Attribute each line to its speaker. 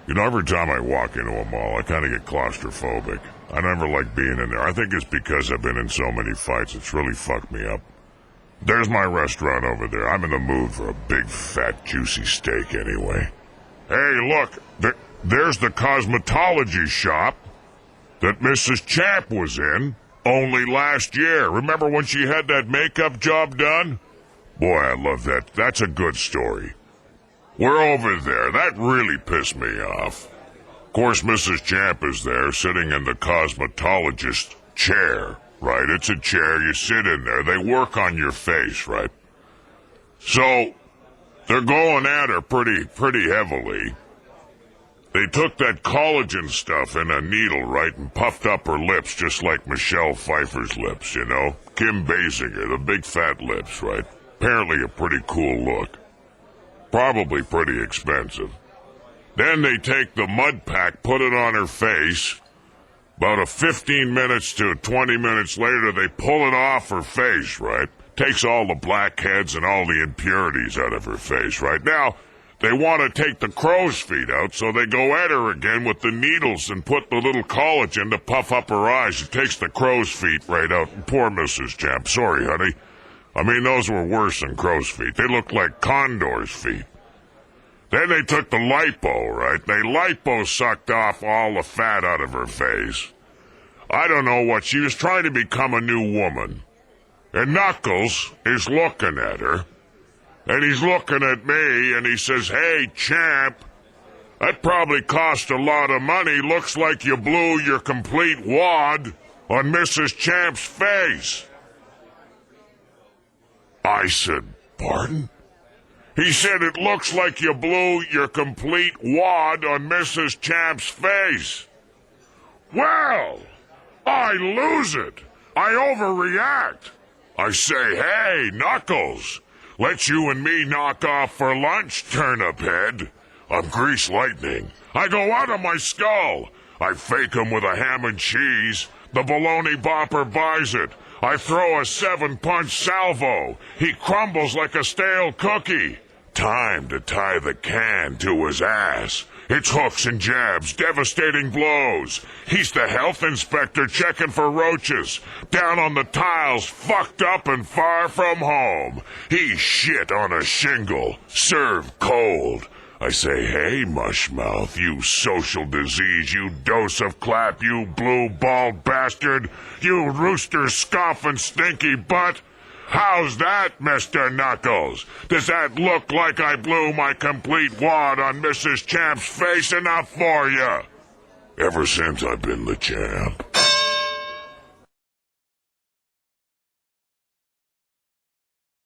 Speaker 1: You know, every time I walk into a mall, I kind of get claustrophobic. I never like being in there. I think it's because I've been in so many fights. It's really fucked me up. There's my restaurant over there. I'm in the mood for a big, fat, juicy steak anyway. Hey, look, there's the cosmetology shop that Mrs. Champ was in only last year. Remember when she had that makeup job done? Boy, I love that. That's a good story. We're over there. That really pissed me off. Of course, Mrs. Champ is there, sitting in the cosmetologist chair, right? It's a chair, you sit in there. They work on your face, right? So, they're going at her pretty heavily. They took that collagen stuff in a needle, right, and puffed up her lips just like Michelle Pfeiffer's lips, you know? Kim Basinger, the big fat lips, right? Apparently a pretty cool look. Probably pretty expensive. Then they take the mud pack, put it on her face. About 15 minutes to 20 minutes later, they pull it off her face, right? Takes all the blackheads and all the impurities out of her face, right? Now, they want to take the crow's feet out, so they go at her again with the needles and put the little collagen to puff up her eyes. It takes the crow's feet right out. Poor Mrs. Champ. Sorry, honey. I mean, those were worse than crow's feet. They looked like condor's feet. Then they took the lipo, right? They lipo-sucked off all the fat out of her face. I don't know what. She was trying to become a new woman. And Knuckles is looking at her. And he's looking at me, and he says, "Hey, Champ, that probably cost a lot of money. Looks like you blew your complete wad on Mrs. Champ's face." I said, "Pardon?" He said, "It looks like you blew your complete wad on Mrs. Champ's face." Well, I lose it. I overreact. I say, "Hey, Knuckles, let you and me knock off for lunch, turnip head. I'm grease lightning." I go out of my skull. I fake him with a ham and cheese. The baloney bopper buys it. I throw a 7-punch salvo. He crumbles like a stale cookie. Time to tie the can to his ass. It's hooks and jabs, devastating blows. He's the health inspector checking for roaches. Down on the tiles, fucked up and far from home. He's shit on a shingle, served cold. I say, "Hey, mushmouth, you social disease, you dose of clap, you blue-balled bastard, you rooster scoffing stinky butt. How's that, Mr. Knuckles? Does that look like I blew my complete wad on Mrs. Champ's face enough for you?" Ever since I've been the champ.